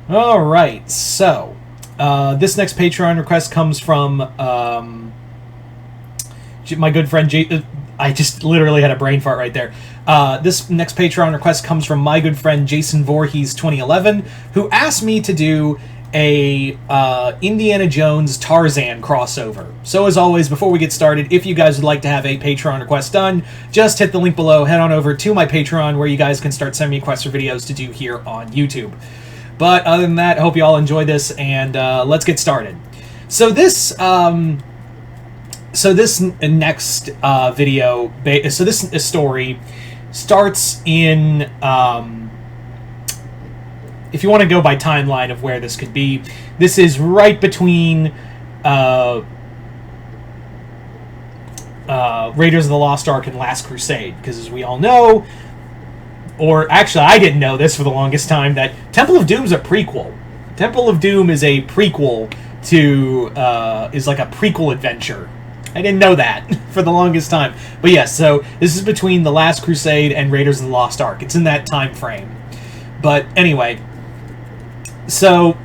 All right, so this next Patreon request comes from my good friend I just literally had a brain fart right there. This next Patreon request comes from my good friend Jason Voorhees 2011, who asked me to do a Indiana Jones Tarzan crossover. So as always, before we get started, if you guys would like to have a Patreon request done, just hit the link below, head on over to my Patreon where you guys can start sending me requests for videos to do here on YouTube. But other than that, I hope you all enjoy this, and let's get started. So this next video, so this story starts in, if you want to go by timeline of where this could be, this is right between Raiders of the Lost Ark and Last Crusade, because as we all know, or actually I didn't know this for the longest time, that Temple of Doom is a prequel. Temple of Doom is a prequel to, is like a prequel adventure. I didn't know that for the longest time. But yes, so this is between The Last Crusade and Raiders of the Lost Ark. It's in that time frame. But anyway, so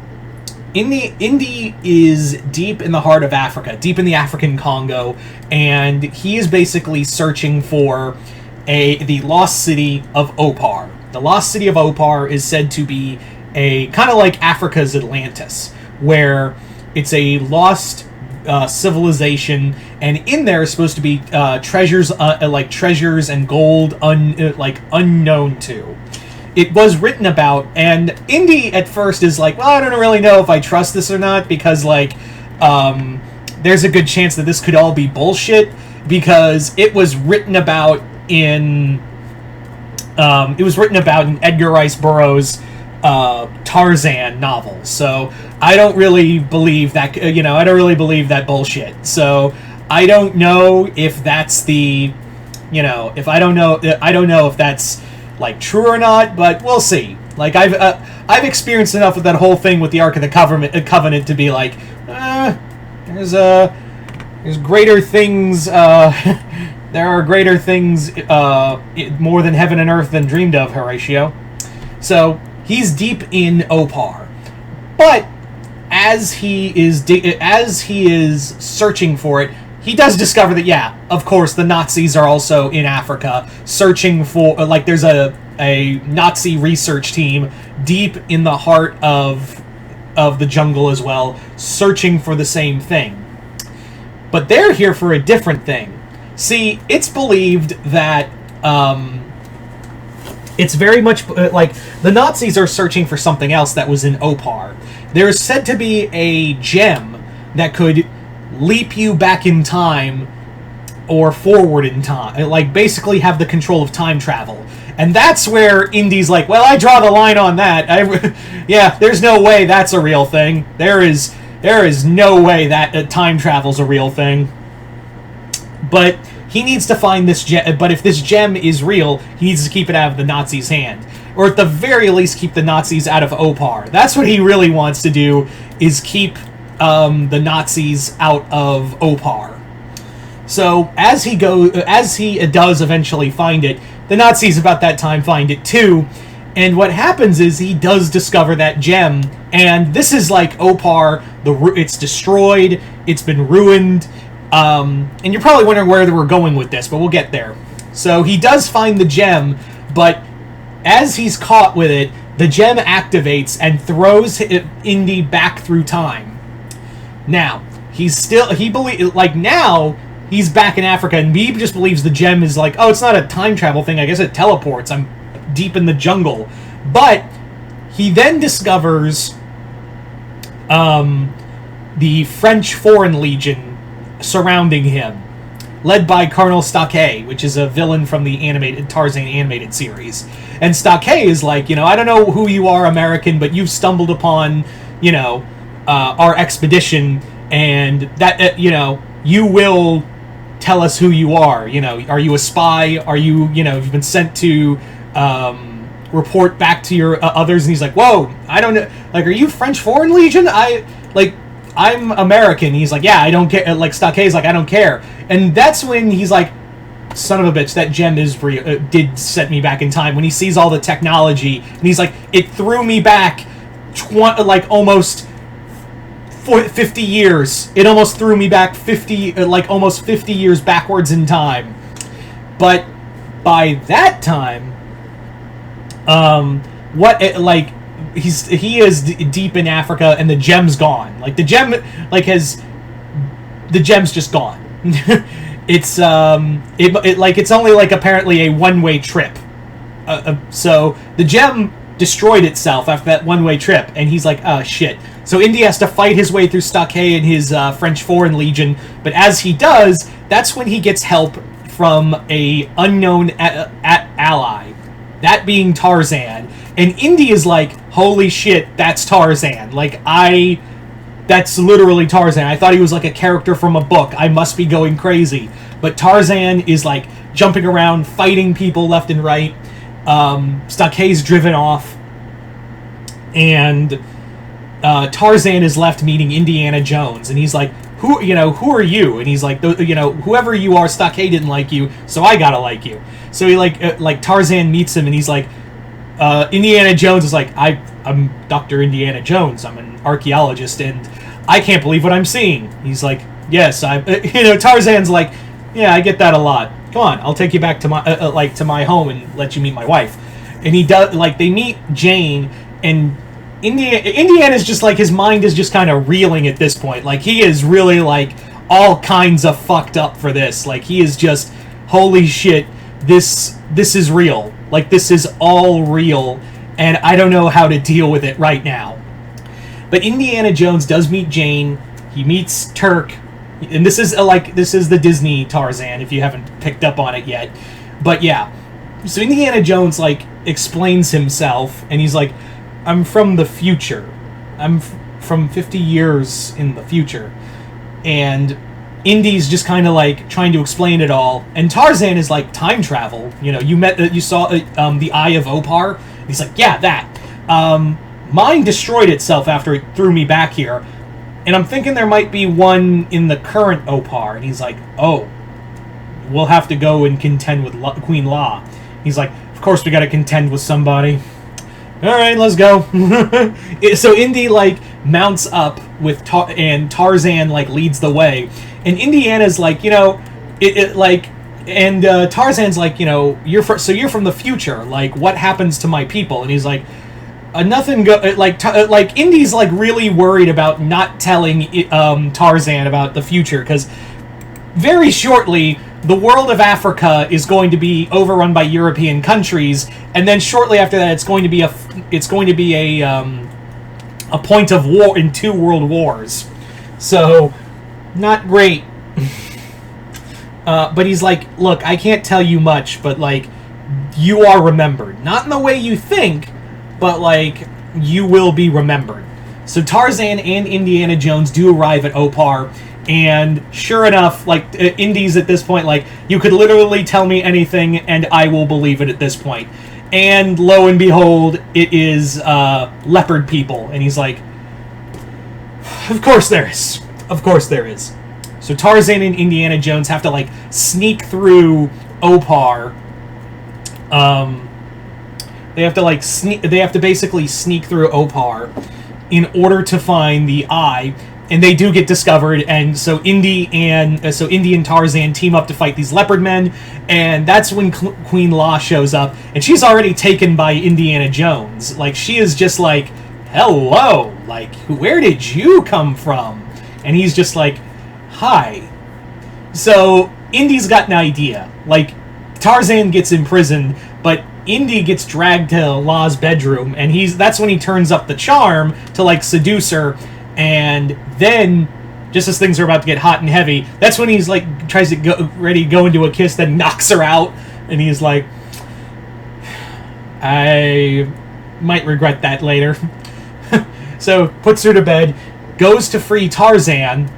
Indy is deep in the heart of Africa, deep in the African Congo, and he is basically searching for the lost city of Opar. The lost city of Opar is said to be a kind of like Africa's Atlantis, where it's a lost civilization, and in there is supposed to be treasures, like treasures and gold, unknown to. It was written about, and Indy at first is like, well, I don't really know if I trust this or not, because there's a good chance that this could all be bullshit, because it was written about in Edgar Rice Burroughs' Tarzan novel. So I don't really believe that, I don't really believe that bullshit. So I don't know if that's the, I don't know if that's like true or not, but we'll see. Like I've experienced enough of that whole thing with the Ark of the Covenant to be like, there's greater things. There are greater things more than heaven and earth than dreamed of, Horatio. So he's deep in Opar, but as he is searching for it, he does discover that, yeah, of course, the Nazis are also in Africa, searching for, there's a Nazi research team deep in the heart of the jungle as well, searching for the same thing. But they're here for a different thing. See, it's believed that it's very much like the Nazis are searching for something else that was in Opar. There is said to be a gem that could leap you back in time or forward in time, like basically have the control of time travel. And that's where Indy's like, well, I draw the line on that. Yeah, there's no way that's a real thing. There is no way that time travel's a real thing. But he needs to find this gem. But if this gem is real, he needs to keep it out of the Nazis' hand, or at the very least, keep the Nazis out of Opar. That's what he really wants to do: is keep the Nazis out of Opar. So as he does eventually find it, the Nazis about that time find it too. And what happens is he does discover that gem, and this is like Opar. It's destroyed. It's been ruined. And you're probably wondering where we're going with this, but we'll get there. So he does find the gem, but as he's caught with it, the gem activates and throws Indy back through time. Now, now he's back in Africa, and he just believes the gem is like, oh, it's not a time travel thing, I guess it teleports, I'm deep in the jungle. But he then discovers the French Foreign Legion surrounding him, led by Colonel Stockay, which is a villain from the Tarzan animated series. And Stockay is like, I don't know who you are, American, but you've stumbled upon, our expedition, and that, you will tell us who you are. Are you a spy? Are you, you've been sent to report back to your others? And he's like, whoa, I don't know. Like, are you French Foreign Legion? I'm American. He's like, yeah, I don't care. Like, Stockay's like, I don't care. And that's when he's like, son of a bitch, that gem is did set me back in time. When he sees all the technology, and he's like, it threw me back almost 50 years. It almost threw me back almost 50 years backwards in time. But by that time, he is deep in Africa, and the gem's gone. Like the gem's just gone. It's it's only like apparently a one-way trip. So the gem destroyed itself after that one-way trip, and he's like, oh shit. So Indy has to fight his way through Stockhay and his French Foreign Legion, but as he does, that's when he gets help from a unknown ally, that being Tarzan. And Indy is like, holy shit, that's Tarzan. That's literally Tarzan. I thought he was like a character from a book. I must be going crazy. But Tarzan is like jumping around, fighting people left and right. Stockhay's driven off, and Tarzan is left meeting Indiana Jones, and he's like, who are you? And he's like, whoever you are, Stockhay didn't like you, so I gotta like you. So he Tarzan meets him, and he's like, Indiana Jones is like, I'm Dr. Indiana Jones. I'm an archaeologist, and I can't believe what I'm seeing. He's like, yes, Tarzan's like, yeah, I get that a lot. Come on, I'll take you back to my to my home and let you meet my wife. And he does. They meet Jane, and Indiana's just like, his mind is just kind of reeling at this point. Like, he is really like all kinds of fucked up for this. Like, he is just, holy shit, this is real. Like, this is all real, and I don't know how to deal with it right now. But Indiana Jones does meet Jane. He meets Turk. And this is the Disney Tarzan, if you haven't picked up on it yet. But yeah, so Indiana Jones explains himself, and he's like, I'm from the future. I'm from 50 years in the future. And Indy's just kind of trying to explain it all, and Tarzan is like, time travel. You saw the Eye of Opar. And he's like, yeah, that. Mine destroyed itself after it threw me back here. And I'm thinking there might be one in the current Opar. And he's like, oh, we'll have to go and contend with Queen La. He's like, of course we gotta contend with somebody. Alright, let's go. So Indy, mounts up with and Tarzan, leads the way. And Indiana's like, Tarzan's like, you're from the future. Like, what happens to my people? And he's like, nothing Indy's really worried about not telling Tarzan about the future, because very shortly the world of Africa is going to be overrun by European countries, and then shortly after that it's going to be a point of war in 2 world wars. So not great. But he's like, look, I can't tell you much, but you are remembered, not in the way you think, but you will be remembered. So Tarzan and Indiana Jones do arrive at Opar, and sure enough, Indy's at this point, you could literally tell me anything and I will believe it at this point. And lo and behold, it is leopard people, and he's like, of course there is. Of course there is. So Tarzan and Indiana Jones have to sneak through Opar. They have to basically sneak through Opar in order to find the eye, and they do get discovered. And so Indy and Tarzan team up to fight these leopard men, and that's when Queen La shows up, and she's already taken by Indiana Jones. She is just like, hello, where did you come from? And he's just like, hi. So Indy's got an idea. Tarzan gets imprisoned, but Indy gets dragged to La's bedroom, and that's when he turns up the charm to seduce her. And then, just as things are about to get hot and heavy, that's when he's tries to go into a kiss, then knocks her out, and he's like, I might regret that later. So puts her to bed, goes to free Tarzan,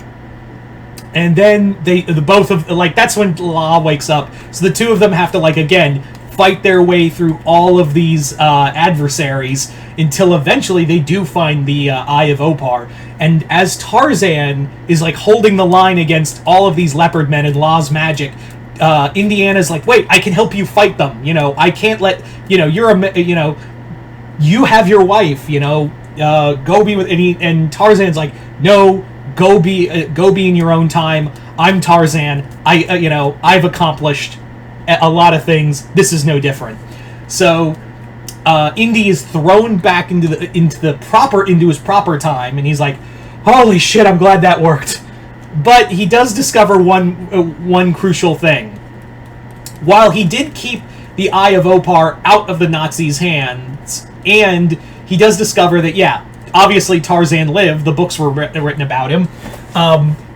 and then that's when La wakes up. So the two of them have to again fight their way through all of these adversaries until eventually they do find the Eye of Opar. And as Tarzan is holding the line against all of these leopard men and La's magic, Indiana's like, wait, I can help you fight them. I can't let, you have your wife, go be with, and Tarzan's like, no, go be in your own time. I'm Tarzan. I've accomplished a lot of things. This is no different. So Indy is thrown back into his proper time, and he's like, holy shit, I'm glad that worked. But he does discover one crucial thing. While he did keep the Eye of Opar out of the Nazis' hands, and he does discover that, yeah, obviously Tarzan lived, the books were written about him,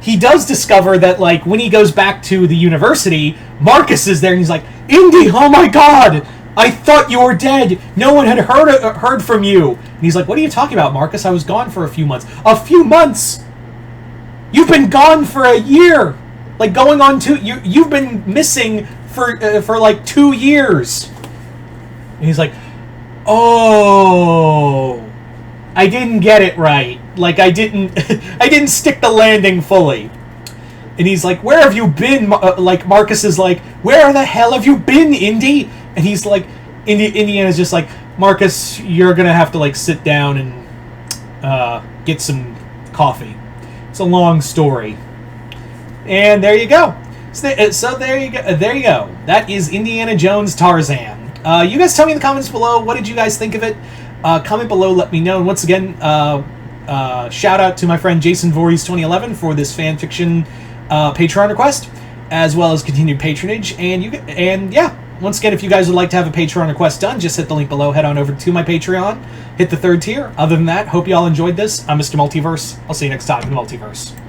he does discover that, like, when he goes back to the university, Marcus is there, and he's like, Indy, oh my god! I thought you were dead! No one had heard from you! And he's like, what are you talking about, Marcus? I was gone for a few months. A few months?! You've been gone for a year! Like, going on you've been missing for like 2 years. And he's like, oh, I didn't get it right. Like, I didn't stick the landing fully. And he's like, where have you been? Like, Marcus is like, where the hell have you been, Indy? And he's like, Indiana's just like, Marcus, you're gonna have to, like, sit down and get some coffee. It's a long story. And there you go. So there you go. There you go. That is Indiana Jones Tarzan. You guys tell me in the comments below, what did you guys think of it? Comment below, let me know. And once again, shout out to my friend Jason Voorhees 2011 for this fanfiction Patreon request, as well as continued patronage. And yeah, once again, if you guys would like to have a Patreon request done, just hit the link below. Head on over to my Patreon. Hit the 3rd tier. Other than that, hope you all enjoyed this. I'm Mr. Multiverse. I'll see you next time in the Multiverse.